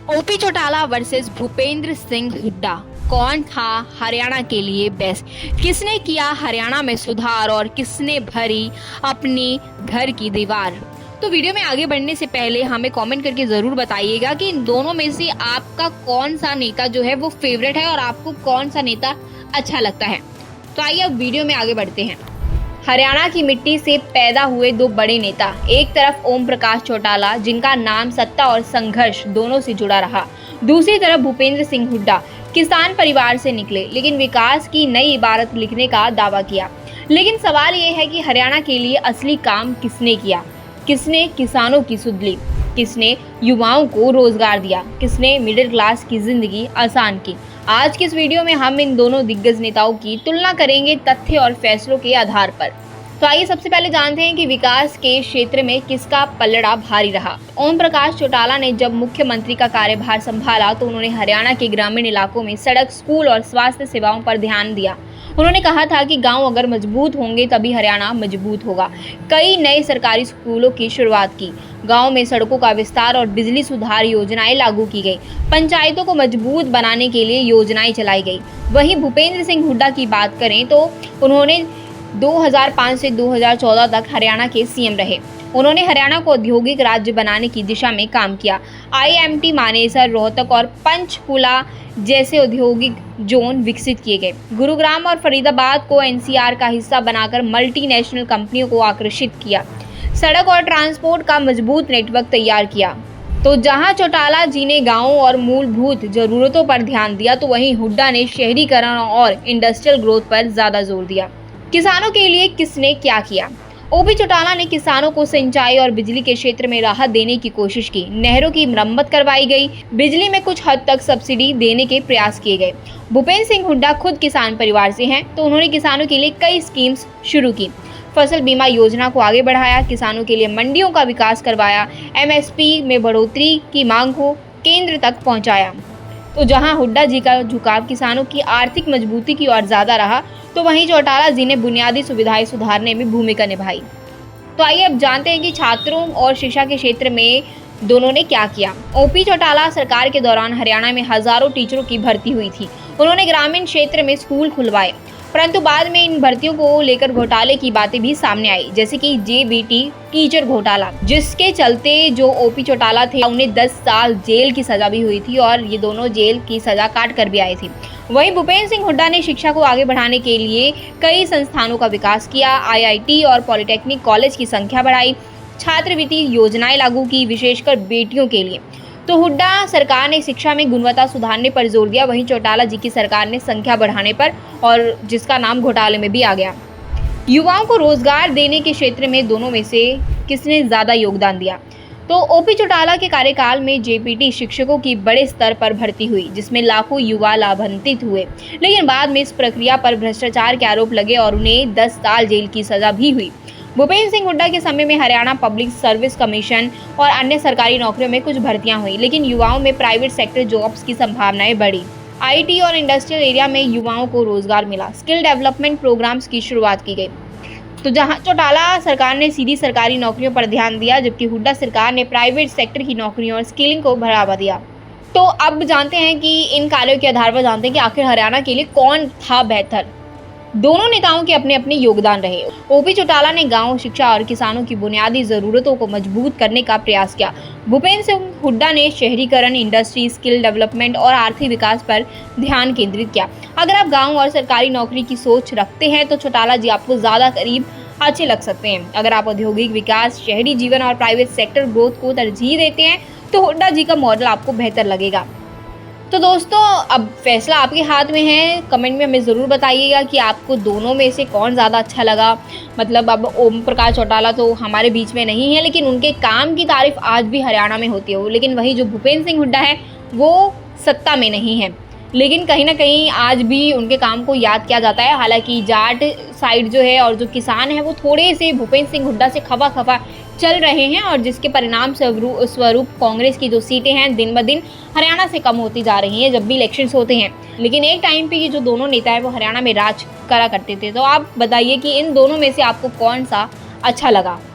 OP Chautala versus Bhupendra Singh Hooda. कौन था हरियाणा के लिए बेस्ट? किसने किया हरियाणा में सुधार और किसने भरी अपने घर की दीवार? तो वीडियो में आगे बढ़ने से पहले हमें कमेंट करके जरूर बताइएगा कि इन दोनों में से आपका कौन सा नेता जो है वो फेवरेट है और आपको कौन सा नेता अच्छा लगता है। तो आइए अब वीडियो में आगे बढ़ते हैं। हरियाणा की मिट्टी से पैदा हुए दो बड़े नेता, एक तरफ ओम प्रकाश चौटाला जिनका नाम सत्ता और संघर्ष दोनों से जुड़ा रहा, दूसरी तरफ भूपेंद्र सिंह हुड्डा किसान परिवार से निकले लेकिन विकास की नई इबारत लिखने का दावा किया। लेकिन सवाल ये है कि हरियाणा के लिए असली काम किसने किया? किसने किसानों की सुध ली? किसने युवाओं को रोजगार दिया? किसने मिडिल क्लास की जिंदगी आसान की? आज के इस वीडियो में हम इन दोनों दिग्गज नेताओं की तुलना करेंगे तथ्य और फैसलों के आधार पर। तो आइए सबसे पहले जानते हैं कि विकास के क्षेत्र में किसका पलड़ा भारी रहा। ओम प्रकाश चौटाला ने जब मुख्यमंत्री का कार्यभार संभाला तो उन्होंने हरियाणा के ग्रामीण इलाकों में सड़क, स्कूल और स्वास्थ्य सेवाओं पर ध्यान दिया। उन्होंने कहा था कि गांव अगर मजबूत होंगे तभी हरियाणा मजबूत होगा। कई नए सरकारी स्कूलों की शुरुआत की, गांव में सड़कों का विस्तार और बिजली सुधार योजनाएं लागू की गई, पंचायतों को मजबूत बनाने के लिए योजनाएं चलाई गई। वहीं भूपेंद्र सिंह हुड्डा की बात करें तो उन्होंने 2005 से 2014 तक हरियाणा के सीएम रहे। उन्होंने हरियाणा को औद्योगिक राज्य बनाने की दिशा में काम किया। आईएमटी मानेसर, रोहतक और पंचकुला जैसे औद्योगिक जोन विकसित किए गए। गुरुग्राम और फरीदाबाद को एनसीआर का हिस्सा बनाकर मल्टीनेशनल कंपनियों को आकर्षित किया। सड़क और ट्रांसपोर्ट का मजबूत नेटवर्क तैयार किया। तो जहां चौटाला जी ने गांवों और मूलभूत जरूरतों पर ध्यान दिया तो वहीं हुड्डा ने शहरीकरण और इंडस्ट्रियल ग्रोथ पर ज्यादा जोर दिया। किसानों के लिए किसने क्या किया? ओपी चौटाला ने किसानों को सिंचाई और बिजली के क्षेत्र में राहत देने की कोशिश की। नहरों की मरम्मत करवाई गई, बिजली में कुछ हद तक सब्सिडी देने के प्रयास किए गए। भूपेंद्र सिंह हुड्डा खुद किसान परिवार से हैं तो उन्होंने किसानों के लिए कई स्कीम्स शुरू की। फसल बीमा योजना को आगे बढ़ाया, किसानों के लिए मंडियों का विकास करवाया, एमएसपी में बढ़ोतरी की मांग को केंद्र तक पहुंचाया। तो जहां हुड्डा जी का झुकाव किसानों की आर्थिक मजबूती की ओर ज्यादा रहा तो वहीं चौटाला जी ने बुनियादी सुविधाएं सुधारने में भूमिका निभाई। तो आइए अब जानते हैं कि छात्रों और शिक्षा के क्षेत्र में दोनों ने क्या किया। ओपी चौटाला सरकार के दौरान हरियाणा में हजारों टीचरों की भर्ती हुई थी। उन्होंने ग्रामीण क्षेत्र में स्कूल खुलवाए, परंतु बाद में इन भर्तियों को लेकर घोटाले की बातें भी सामने आई, जैसे कि जेबीटी टीचर घोटाला, जिसके चलते जो ओपी चौटाला थे उन्हें 10 साल जेल की सजा भी हुई थी और ये दोनों जेल की सजा काट कर भी आए थे। वहीं भूपेंद्र सिंह हुड्डा ने शिक्षा को आगे बढ़ाने के लिए कई संस्थानों का विकास किया, आईआईटी और पॉलिटेक्निक कॉलेज की संख्या बढ़ाई, छात्रवृत्ति योजनाएं लागू की, विशेषकर बेटियों के लिए। तो हुड्डा सरकार ने शिक्षा में गुणवत्ता सुधारने पर जोर दिया, वहीं चौटाला जी की सरकार ने संख्या बढ़ाने पर, और जिसका नाम घोटाले में भी आ गया। युवाओं को रोजगार देने के क्षेत्र में दोनों में से किसने ज्यादा योगदान दिया? तो ओपी चौटाला के कार्यकाल में जेपीटी शिक्षकों की बड़े स्तर पर भर्ती हुई, जिसमें लाखों युवा लाभान्वित हुए। लेकिन बाद में इस प्रक्रिया पर भ्रष्टाचार के आरोप लगे और उन्हें 10 साल जेल की सजा भी हुई। भूपेंद्र सिंह हुड्डा के समय में हरियाणा पब्लिक सर्विस कमीशन और अन्य सरकारी नौकरियों में कुछ भर्तियां हुई, लेकिन युवाओं में प्राइवेट सेक्टर जॉब्स की संभावनाएं बढ़ी। आईटी और इंडस्ट्रियल एरिया में युवाओं को रोजगार मिला, स्किल डेवलपमेंट प्रोग्राम्स की शुरुआत की गई। तो जहां चौटाला सरकार ने सीधी सरकारी नौकरियों पर ध्यान दिया, जबकि हुड्डा सरकार ने प्राइवेट सेक्टर की नौकरियों और स्किलिंग को बढ़ावा दिया। तो अब जानते हैं कि इन कार्यों के आधार पर जानते हैं कि आखिर हरियाणा के लिए कौन था बेहतर। दोनों नेताओं के अपने अपने योगदान रहे। ओपी चौटाला ने गांव, शिक्षा और किसानों की बुनियादी जरूरतों को मजबूत करने का प्रयास किया। भूपेंद्र सिंह हुड्डा ने शहरीकरण, इंडस्ट्री, स्किल डेवलपमेंट और आर्थिक विकास पर ध्यान केंद्रित किया। अगर आप गांव और सरकारी नौकरी की सोच रखते हैं तो चौटाला जी आपको ज्यादा करीब अच्छे लग सकते हैं। अगर आप औद्योगिक विकास, शहरी जीवन और प्राइवेट सेक्टर ग्रोथ को तरजीह देते हैं तो हुड्डा जी का मॉडल आपको बेहतर लगेगा। तो दोस्तों, अब फैसला आपके हाथ में है। कमेंट में हमें ज़रूर बताइएगा कि आपको दोनों में से कौन ज़्यादा अच्छा लगा। मतलब अब ओम प्रकाश चौटाला तो हमारे बीच में नहीं है, लेकिन उनके काम की तारीफ आज भी हरियाणा में होती है। लेकिन वही जो भूपेंद्र सिंह हुड्डा है वो सत्ता में नहीं है, लेकिन कहीं ना कहीं आज भी उनके काम को याद किया जाता है। हालांकि जाट साइड जो है और जो किसान है वो थोड़े से भूपेंद्र सिंह हुड्डा से खफा खफा चल रहे हैं, और जिसके परिणाम स्वरूप कांग्रेस की जो सीटें हैं दिन ब दिन हरियाणा से कम होती जा रही हैं जब भी इलेक्शंस होते हैं। लेकिन एक टाइम पे ये जो दोनों नेता है वो हरियाणा में राज करा करते थे। तो आप बताइए कि इन दोनों में से आपको कौन सा अच्छा लगा।